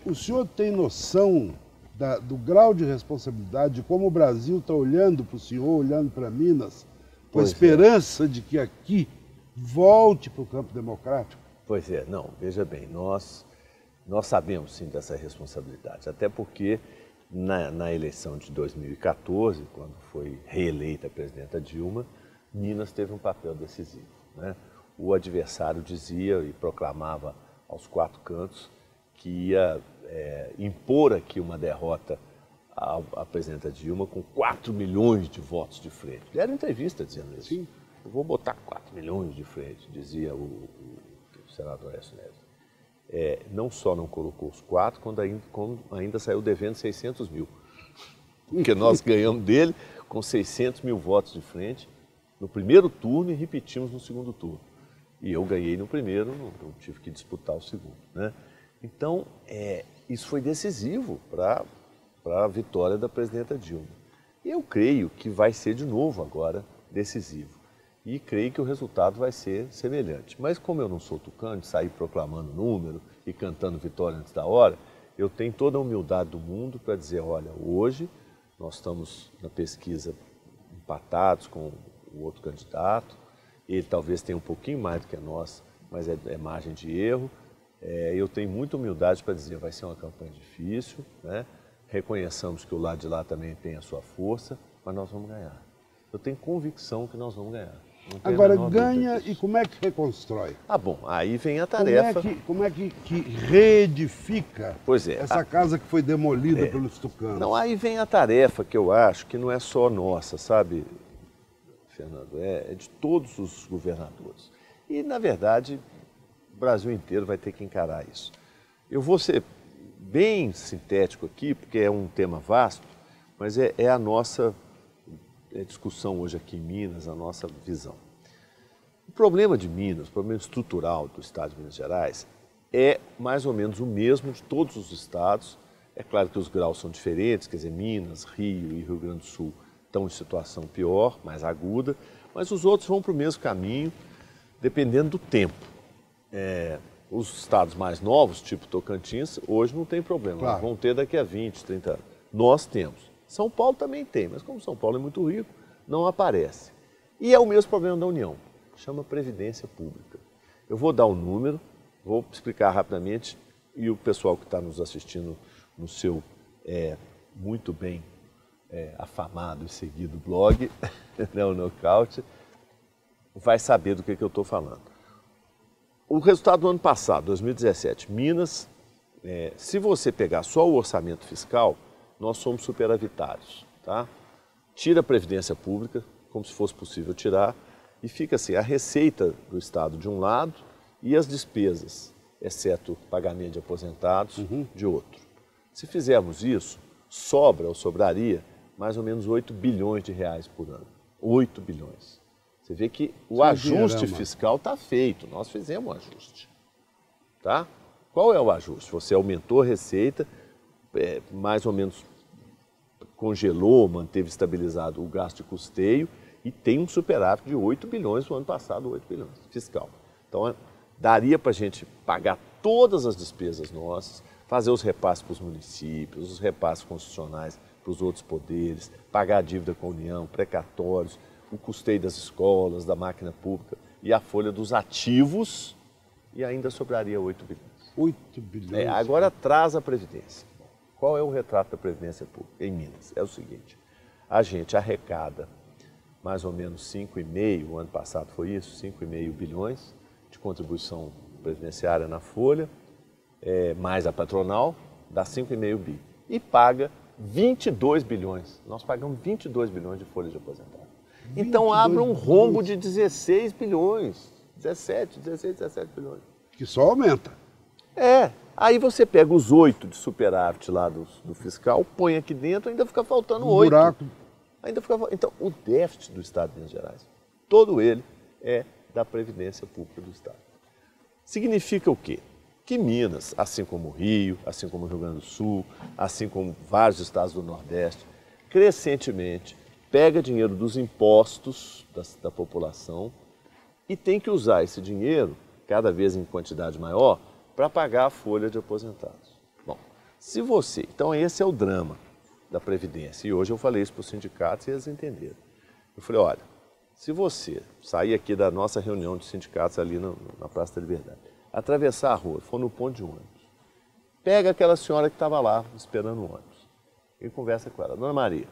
O senhor tem noção do grau de responsabilidade, de como o Brasil está olhando para o senhor, olhando para Minas, com a esperança de que aqui volte para o campo democrático? Pois é, não, veja bem, nós sabemos sim dessa responsabilidade, até porque na eleição de 2014, quando foi reeleita a presidenta Dilma, Minas teve um papel decisivo, né? O adversário dizia e proclamava aos quatro cantos que ia impor aqui uma derrota à presidenta Dilma com 4 milhões de votos de frente. Deram entrevista dizendo isso. Sim. Eu vou botar 4 milhões de frente, dizia o senador Aécio Neves. Não só não colocou os 4, como ainda saiu devendo 600 mil. Porque nós ganhamos dele com 600 mil votos de frente no primeiro turno e repetimos no segundo turno. E eu ganhei no primeiro, não tive que disputar o segundo, né? Então, isso foi decisivo para a vitória da presidenta Dilma. E eu creio que vai ser de novo agora decisivo. E creio que o resultado vai ser semelhante. Mas como eu não sou tucano, de sair proclamando número e cantando vitória antes da hora, eu tenho toda a humildade do mundo para dizer, olha, hoje nós estamos na pesquisa empatados com o outro candidato, ele talvez tenha um pouquinho mais do que nós, mas é margem de erro. Eu tenho muita humildade para dizer, vai ser uma campanha difícil, né? Reconheçamos que o lado de lá também tem a sua força, mas nós vamos ganhar. Eu tenho convicção que nós vamos ganhar. Agora, ganha e como é que reconstrói? Bom, aí vem a tarefa. Como é que reedifica essa a casa que foi demolida pelos tucanos? Não, aí vem a tarefa que eu acho que não é só nossa, sabe, Fernando? É de todos os governadores. E, na verdade, o Brasil inteiro vai ter que encarar isso. Eu vou ser bem sintético aqui, porque é um tema vasto, mas é a nossa discussão hoje aqui em Minas, a nossa visão. O problema de Minas, o problema estrutural do estado de Minas Gerais, é mais ou menos o mesmo de todos os estados. É claro que os graus são diferentes, quer dizer, Minas, Rio e Rio Grande do Sul estão em situação pior, mais aguda, mas os outros vão para o mesmo caminho, dependendo do tempo. Os estados mais novos, tipo Tocantins, hoje não tem problema, claro. Vão ter daqui a 20, 30 anos. Nós temos. São Paulo também tem, mas como São Paulo é muito rico, não aparece. E é o mesmo problema da União, chama Previdência Pública. Eu vou dar um número, vou explicar rapidamente, e o pessoal que está nos assistindo no seu muito bem afamado e seguido blog, né, o Nocaute, vai saber do que eu estou falando. O resultado do ano passado, 2017, Minas, se você pegar só o orçamento fiscal, nós somos superavitários, tá? Tira a Previdência Pública, como se fosse possível tirar, e fica assim, a receita do Estado de um lado e as despesas, exceto pagamento de aposentados, de outro. Se fizermos isso, sobra ou sobraria mais ou menos 8 bilhões de reais por ano. 8 bilhões. Você vê que o ajuste fiscal está feito, nós fizemos o ajuste. Tá? Qual é o ajuste? Você aumentou a receita, mais ou menos congelou, manteve estabilizado o gasto de custeio e tem um superávit de 8 bilhões no ano passado, 8 bilhões fiscal. Então, daria para a gente pagar todas as despesas nossas, fazer os repasses para os municípios, os repasses constitucionais para os outros poderes, pagar a dívida com a União, precatórios, o custeio das escolas, da máquina pública e a folha dos ativos, e ainda sobraria 8 bilhões. 8 bilhões? Agora traz a Previdência. Qual é o retrato da Previdência Pública em Minas? É o seguinte, a gente arrecada mais ou menos 5,5, o ano passado foi isso, 5,5 bilhões de contribuição previdenciária na folha, mais a patronal, dá 5,5 bi. E paga 22 bilhões. Nós pagamos 22 bilhões de folha de aposentado. Então abre um rombo de 16 bilhões, 17 bilhões. Que só aumenta. Aí você pega os 8 de superávit lá do fiscal, põe aqui dentro, ainda fica faltando 8. Buraco. Então, o déficit do Estado de Minas Gerais, todo ele é da Previdência Pública do Estado. Significa o quê? Que Minas, assim como o Rio, assim como o Rio Grande do Sul, assim como vários estados do Nordeste, crescentemente pega dinheiro dos impostos da população e tem que usar esse dinheiro, cada vez em quantidade maior, para pagar a folha de aposentados. Bom, se você... Então esse é o drama da Previdência. E hoje eu falei isso para os sindicatos e eles entenderam. Eu falei, olha, se você sair aqui da nossa reunião de sindicatos ali na Praça da Liberdade, atravessar a rua, for no ponto de ônibus, pega aquela senhora que estava lá esperando o ônibus e conversa com ela. Dona Maria,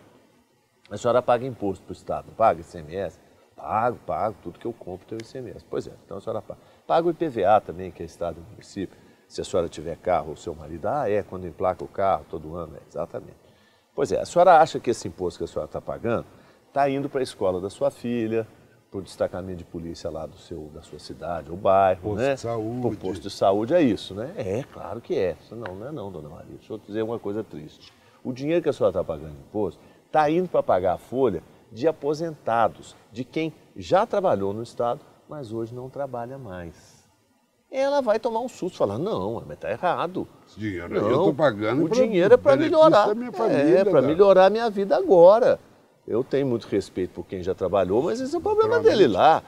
a senhora paga imposto para o Estado, não paga ICMS? Pago, tudo que eu compro tem o ICMS. Pois é, então a senhora paga. Paga o IPVA também, que é Estado e município, se a senhora tiver carro ou seu marido. Quando emplaca o carro todo ano, exatamente. Pois é, a senhora acha que esse imposto que a senhora está pagando está indo para a escola da sua filha, para o destacamento de polícia lá da sua cidade ou bairro, posto né? De saúde. Para o posto de saúde, é isso, né? Claro que é. Não é não, dona Maria. Deixa eu dizer uma coisa triste. O dinheiro que a senhora está pagando de imposto está indo para pagar a folha de aposentados, de quem já trabalhou no Estado, mas hoje não trabalha mais. Ela vai tomar um susto, falar, não, mas está errado. Esse dinheiro não, eu estou pagando. O dinheiro é para melhorar. Para melhorar a minha vida agora. Eu tenho muito respeito por quem já trabalhou, mas esse é o problema dele lá.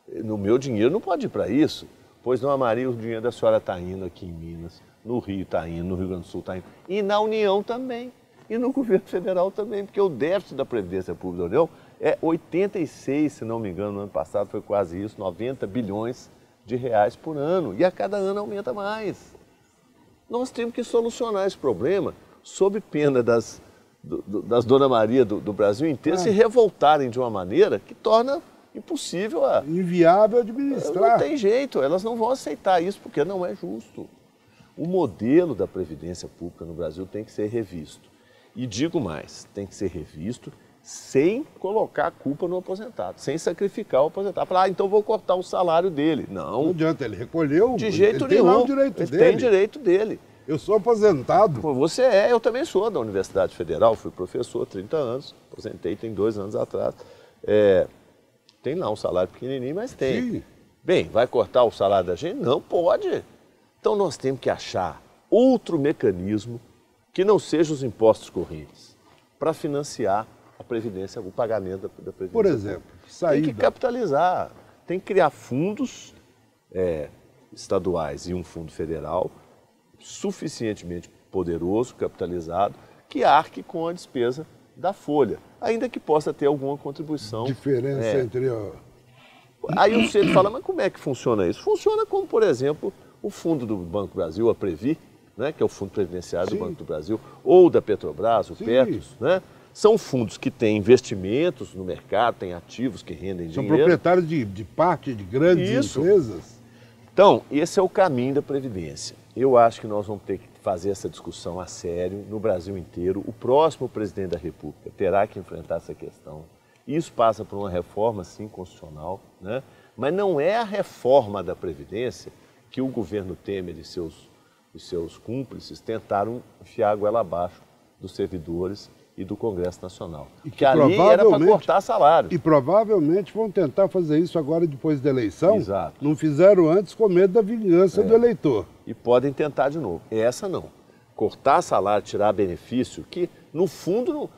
No meu dinheiro não pode ir para isso. Pois não, Maria, o dinheiro da senhora está indo aqui em Minas, no Rio está indo, no Rio Grande do Sul está indo, e na União também, e no governo federal também, porque o déficit da Previdência Pública da União é 86, se não me engano, no ano passado foi quase isso, 90 bilhões de reais por ano, e a cada ano aumenta mais. Nós temos que solucionar esse problema sob pena das Dona Maria do Brasil inteiro se revoltarem de uma maneira que torna impossível inviável administrar. Não tem jeito, elas não vão aceitar isso porque não é justo. O modelo da Previdência Pública no Brasil tem que ser revisto. E digo mais, tem que ser revisto sem colocar a culpa no aposentado, sem sacrificar o aposentado. Falar, então vou cortar o salário dele. Não adianta, ele recolheu. De jeito nenhum. Tem o direito ele dele. tem direito dele. Eu sou aposentado. Pô, você eu também sou da Universidade Federal, fui professor há 30 anos, aposentei tem 2 anos atrás. Tem lá um salário pequenininho, mas tem. Sim. Bem, vai cortar o salário da gente? Não pode. Então nós temos que achar outro mecanismo que não seja os impostos correntes para financiar a Previdência, o pagamento da Previdência. Por exemplo, saída. Tem que capitalizar, tem que criar fundos estaduais e um fundo federal suficientemente poderoso, capitalizado, que arque com a despesa da folha, ainda que possa ter alguma contribuição. Diferença entre... Aí o centro fala, mas como é que funciona isso? Funciona como, por exemplo, o fundo do Banco do Brasil, a Previ, né, que é o fundo previdenciário do Banco do Brasil, ou da Petrobras, o Petros, né? São fundos que têm investimentos no mercado, têm ativos que rendem dinheiro. São proprietários de parte de grandes empresas. Então, esse é o caminho da Previdência. Eu acho que nós vamos ter que fazer essa discussão a sério no Brasil inteiro. O próximo presidente da República terá que enfrentar essa questão. Isso passa por uma reforma, sim, constitucional, né? Mas não é a reforma da Previdência que o governo Temer e seus cúmplices tentaram enfiar a goela abaixo dos servidores e do Congresso Nacional. E que ali era para cortar salário. E provavelmente vão tentar fazer isso agora depois da eleição. Exato. Não fizeram antes com medo da vingança do eleitor. E podem tentar de novo. Essa não. Cortar salário, tirar benefício, que no fundo...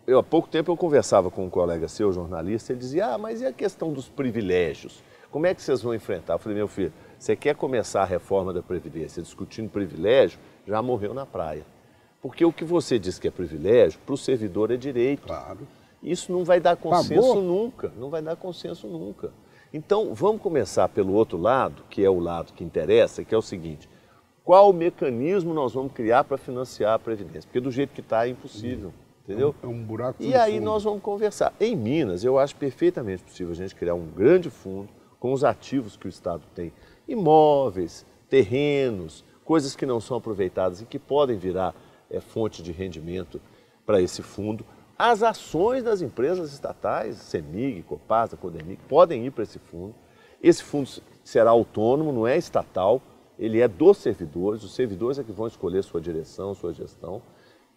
Há pouco tempo eu conversava com um colega seu, jornalista, ele dizia, mas e a questão dos privilégios? Como é que vocês vão enfrentar? Eu falei, meu filho, você quer começar a reforma da Previdência discutindo privilégio, já morreu na praia. Porque o que você diz que é privilégio, para o servidor é direito. Claro. Isso não vai dar consenso nunca, não vai dar consenso nunca. Então, vamos começar pelo outro lado, que é o lado que interessa, que é o seguinte, qual mecanismo nós vamos criar para financiar a Previdência? Porque do jeito que está é impossível, entendeu? É um buraco sem E aí fundo. nós vamos conversar. Em Minas, eu acho perfeitamente possível a gente criar um grande fundo com os ativos que o Estado tem. Imóveis, terrenos, coisas que não são aproveitadas e que podem virar fonte de rendimento para esse fundo. As ações das empresas estatais, CEMIG, Copasa, Codemig, podem ir para esse fundo. Esse fundo será autônomo, não é estatal, ele é dos servidores, os servidores é que vão escolher sua direção, sua gestão.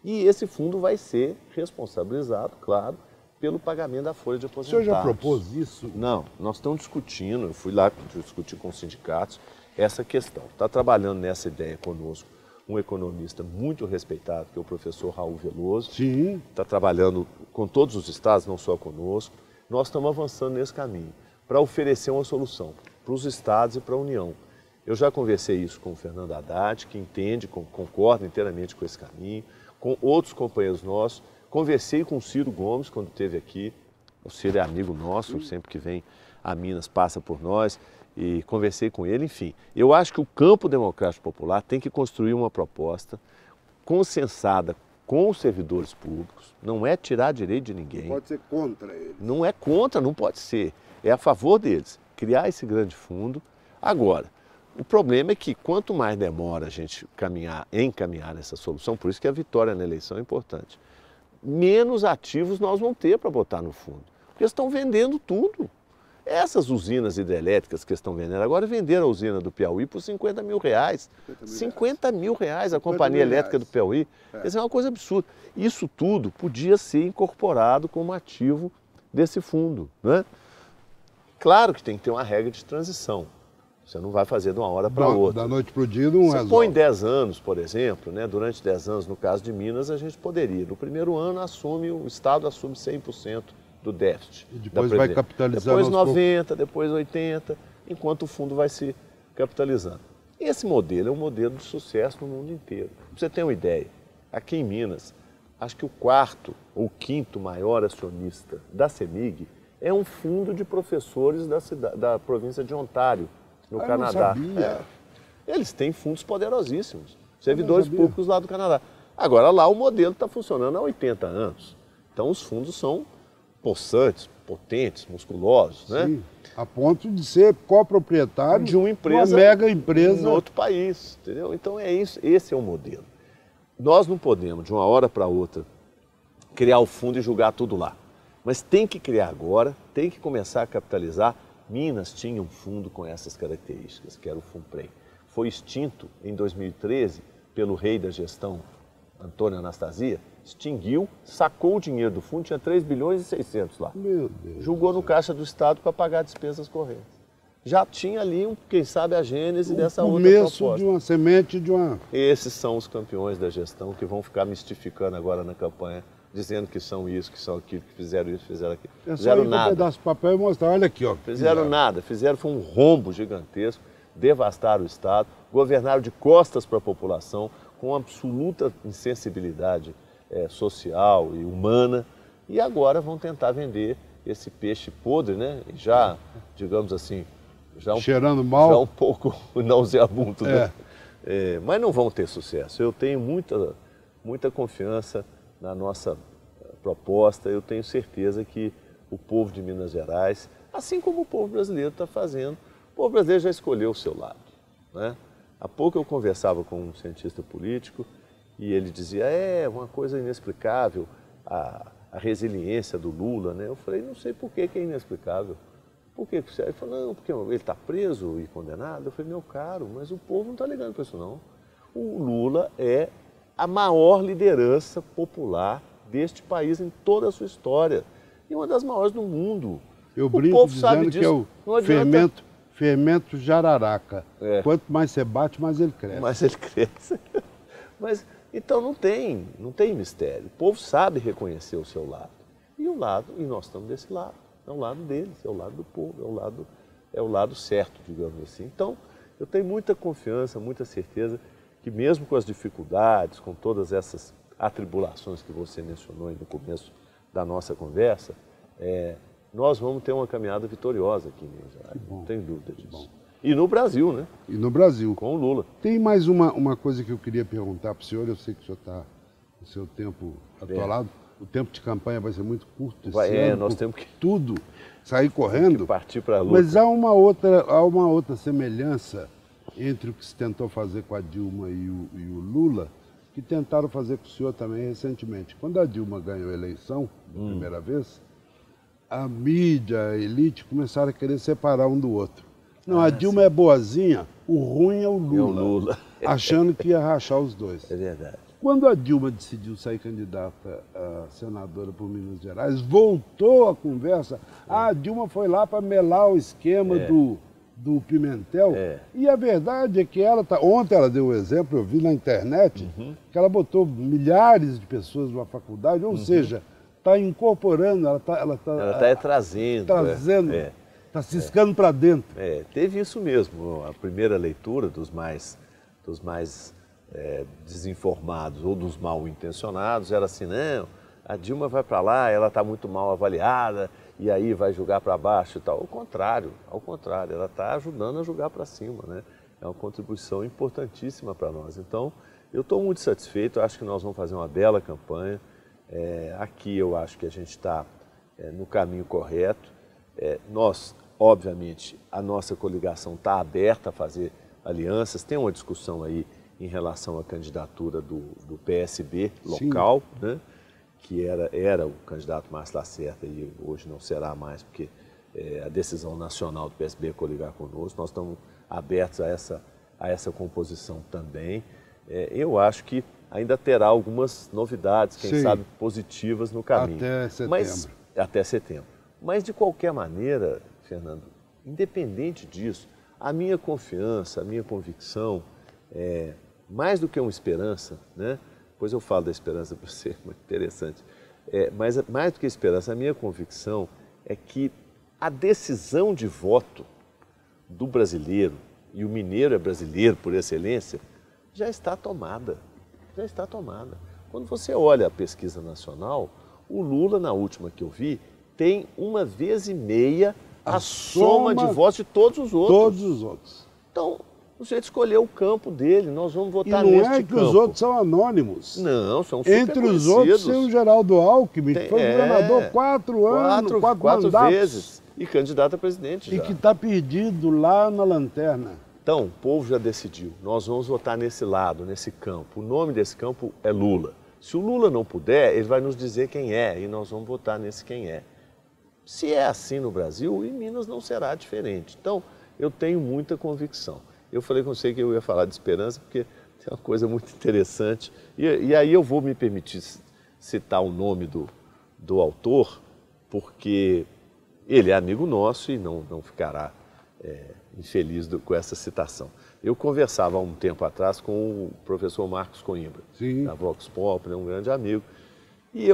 E esse fundo vai ser responsabilizado, claro, pelo pagamento da folha de O aposentados. senhor já propôs isso? Não, nós estamos discutindo, eu fui lá discutir com os sindicatos essa questão. Está trabalhando nessa ideia conosco um economista muito respeitado, que é o professor Raul Veloso. Sim. Está trabalhando com todos os estados, não só conosco. Nós estamos avançando nesse caminho para oferecer uma solução para os estados e para a União. Eu já conversei isso com o Fernando Haddad, que entende, concorda inteiramente com esse caminho, com outros companheiros nossos. Conversei com o Ciro Gomes quando esteve aqui. O Ciro é amigo nosso, sempre que vem a Minas passa por nós. E conversei com ele, enfim. Eu acho que o campo democrático popular tem que construir uma proposta consensada com os servidores públicos. Não é tirar direito de ninguém. Não pode ser contra ele. Não é contra, não pode ser. É a favor deles. Criar esse grande fundo. Agora, o problema é que quanto mais demora a gente encaminhar essa solução, por isso que a vitória na eleição é importante, menos ativos nós vamos ter para botar no fundo. Porque eles estão vendendo tudo. Essas usinas hidrelétricas que estão vendendo agora, venderam a usina do Piauí por 50 mil reais. 50 mil reais a companhia elétrica do Piauí. Isso é uma coisa absurda. Isso tudo podia ser incorporado como ativo desse fundo, né? Claro que tem que ter uma regra de transição. Você não vai fazer de uma hora para outra. Da noite para o dia não resolve. Você põe 10 anos, por exemplo, né? Durante 10 anos, no caso de Minas, a gente poderia. No primeiro ano, o Estado assume 100% do déficit. E depois vai capitalizando. Depois 90, depois 80, enquanto o fundo vai se capitalizando. Esse modelo é um modelo de sucesso no mundo inteiro. Pra você ter uma ideia, aqui em Minas, acho que o quarto ou quinto maior acionista da CEMIG é um fundo de professores da província de Ontário, no Canadá. Não sabia. Eles têm fundos poderosíssimos, servidores públicos lá do Canadá. Agora lá o modelo está funcionando há 80 anos. Então os fundos são possantes, potentes, musculosos, né? Sim, a ponto de ser coproprietário de uma empresa, uma mega empresa em outro país, entendeu? Então é isso, esse é o modelo. Nós não podemos, de uma hora para outra, criar o fundo e jogar tudo lá. Mas tem que criar agora, tem que começar a capitalizar. Minas tinha um fundo com essas características, que era o Funprem. Foi extinto em 2013 pelo rei da gestão, Antônio Anastasia, extinguiu, sacou o dinheiro do fundo, tinha 3 bilhões e 600 lá. Meu Deus. Jogou no caixa do Estado para pagar despesas correntes. Já tinha ali, quem sabe, a gênese dessa outra proposta. Começo de uma semente de uma... Esses são os campeões da gestão que vão ficar mistificando agora na campanha, dizendo que são isso, que são aquilo, que fizeram isso, fizeram aquilo. É só Fizeram ir com um nada. pedaço de papel e mostrar, olha aqui, ó. Fizeram nada, foi um rombo gigantesco, devastaram o Estado, governaram de costas para a população, com absoluta insensibilidade social e humana, e agora vão tentar vender esse peixe podre, né? E já, digamos assim, cheirando mal. Já um pouco nauseabundo, né? Mas não vão ter sucesso. Eu tenho muita confiança na nossa proposta, eu tenho certeza que o povo de Minas Gerais, assim como o povo brasileiro está fazendo, o povo brasileiro já escolheu o seu lado, né? Há pouco eu conversava com um cientista político e ele dizia, uma coisa inexplicável, a resiliência do Lula, né? Eu falei, não sei por que é inexplicável. Por que? Ele falou, não, porque ele está preso e condenado. Eu falei, meu caro, mas o povo não está ligando para isso não. O Lula é a maior liderança popular deste país em toda a sua história. E uma das maiores do mundo. Eu brinco dizendo que é o fermento jararaca. Quanto mais você bate, mais ele cresce. Mais ele cresce. Mas, então não tem mistério. O povo sabe reconhecer o seu lado. E nós estamos desse lado. É o lado deles, é o lado do povo, é o lado certo, digamos assim. Então, eu tenho muita confiança, muita certeza que mesmo com as dificuldades, com todas essas atribulações que você mencionou no começo da nossa conversa, nós vamos ter uma caminhada vitoriosa aqui em Minas Gerais, não tenho dúvida disso. E no Brasil, né? E no Brasil. Com o Lula. Tem mais uma coisa que eu queria perguntar para o senhor, eu sei que o senhor está no seu tempo atolado, o tempo de campanha vai ser muito curto esse Vai, ano, nós temos que tudo sair correndo. partir para a luta. Mas há uma outra semelhança entre o que se tentou fazer com a Dilma e o Lula, que tentaram fazer com o senhor também recentemente. Quando a Dilma ganhou a eleição, pela primeira vez, a mídia, a elite começaram a querer separar um do outro. Não, a Dilma é boazinha, o ruim é o Lula. É o Lula. Achando que ia rachar os dois. É verdade. Quando a Dilma decidiu sair candidata a senadora por Minas Gerais, voltou a conversa. A Dilma foi lá para melar o esquema do Pimentel. E a verdade é que ela ontem ela deu um exemplo, eu vi na internet, que ela botou milhares de pessoas numa faculdade, ou seja, está incorporando, ela está trazendo. Está ciscando para dentro. Teve isso mesmo. A primeira leitura dos mais desinformados ou dos mal intencionados era assim, não, a Dilma vai para lá, ela está muito mal avaliada e aí vai jogar para baixo e tal. Ao contrário, ela está ajudando a jogar para cima, né? É uma contribuição importantíssima para nós. Então, eu estou muito satisfeito, acho que nós vamos fazer uma bela campanha. Aqui eu acho que a gente está no caminho correto. Nós, obviamente, a nossa coligação está aberta a fazer alianças. Tem uma discussão aí em relação à candidatura do PSB local, né? Que era o candidato Márcio Lacerda e hoje não será mais, porque a decisão nacional do PSB é coligar conosco. Nós estamos abertos a essa composição também. Eu acho que ainda terá algumas novidades, quem sabe positivas no caminho. Até setembro. Mas, de qualquer maneira, Fernando, independente disso, a minha confiança, a minha convicção, mais do que uma esperança, né? Depois eu falo da esperança para você, muito interessante. Mas mais do que esperança, a minha convicção é que a decisão de voto do brasileiro, e o mineiro é brasileiro por excelência, já está tomada. Já está tomada. Quando você olha a pesquisa nacional, o Lula, na última que eu vi, tem 1,5 vezes a soma de votos de todos os outros. Todos os outros. Então, o sujeito escolheu o campo dele, nós vamos votar neste campo. Não é que os outros são anônimos. Não, são super Entre os outros tem o Geraldo Alckmin, que foi governador 4 anos, 4 vezes, e candidato a presidente já. E que está perdido lá na lanterna. Então, o povo já decidiu, nós vamos votar nesse lado, nesse campo. O nome desse campo é Lula. Se o Lula não puder, ele vai nos dizer quem é, e nós vamos votar nesse quem é. Se é assim no Brasil, em Minas não será diferente. Então, eu tenho muita convicção. Eu falei com você que eu ia falar de esperança, porque tem uma coisa muito interessante. E aí eu vou me permitir citar o nome do autor, porque ele é amigo nosso e não ficará infeliz com essa citação. Eu conversava há um tempo atrás com o professor Marcos Coimbra, da Vox Populi, um grande amigo. E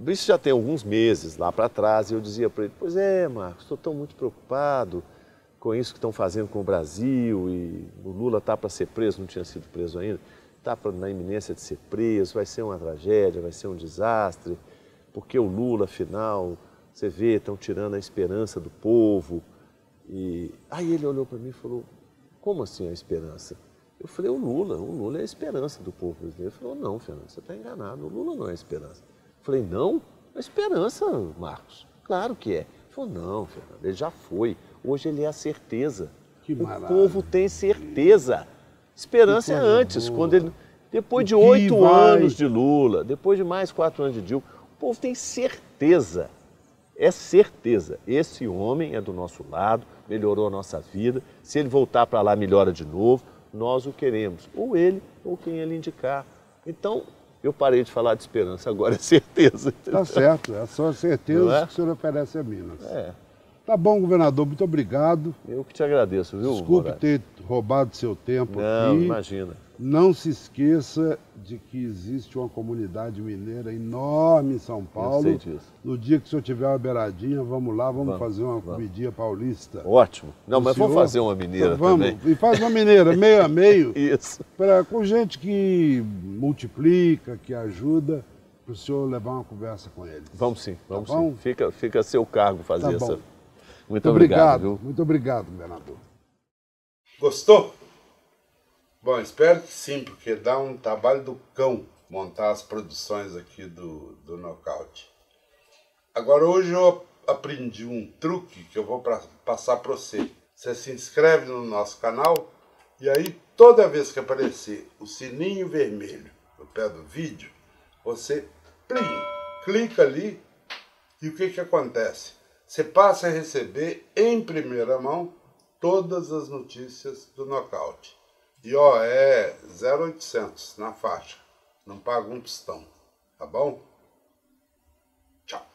isso já tem alguns meses lá para trás, e eu dizia para ele, pois é, Marcos, estou muito preocupado com isso que estão fazendo com o Brasil, e o Lula está para ser preso, não tinha sido preso ainda, está na iminência de ser preso, vai ser uma tragédia, vai ser um desastre, porque o Lula, afinal, você vê, estão tirando a esperança do povo. E aí ele olhou para mim e falou, como assim a esperança? Eu falei, o Lula é a esperança do povo brasileiro. Ele falou, não, Fernando, você está enganado, o Lula não é a esperança. Eu falei, não, a esperança, Marcos, claro que é. Ele falou, não, Fernando, ele já foi. Hoje ele é a certeza. O povo tem certeza. Esperança é antes, quando ele, depois de 8 anos de Lula, depois de mais 4 anos de Dilma, o povo tem certeza. É certeza. Esse homem é do nosso lado, melhorou a nossa vida. Se ele voltar para lá, melhora de novo. Nós o queremos. Ou ele, ou quem ele indicar. Então, eu parei de falar de esperança, agora é certeza. Tá certo, é só certeza que o senhor oferece a Minas. Tá bom, governador, muito obrigado. Eu que te agradeço, viu, Desculpe Moraes? ter roubado seu tempo aqui. Não, imagina. Não se esqueça de que existe uma comunidade mineira enorme em São Paulo. Eu sei disso. No dia que o senhor tiver uma beiradinha, vamos lá, vamos fazer uma comidinha paulista. Ótimo. Não, mas vamos fazer uma mineira também. E faz uma mineira, meio a meio. Isso. Com gente que multiplica, que ajuda, para o senhor levar uma conversa com eles. Vamos sim, vamos sim. Fica a seu cargo fazer essa... Bom. Muito obrigado, viu? Muito obrigado, governador. Gostou? Bom, espero que sim, porque dá um trabalho do cão montar as produções aqui do Nocaute. Agora, hoje eu aprendi um truque que eu vou passar para você. Você se inscreve no nosso canal e aí toda vez que aparecer o sininho vermelho no pé do vídeo, você clica ali e o que acontece? Você passa a receber em primeira mão todas as notícias do Nocaute. E ó, é 0800 na faixa, não paga um tostão, tá bom? Tchau.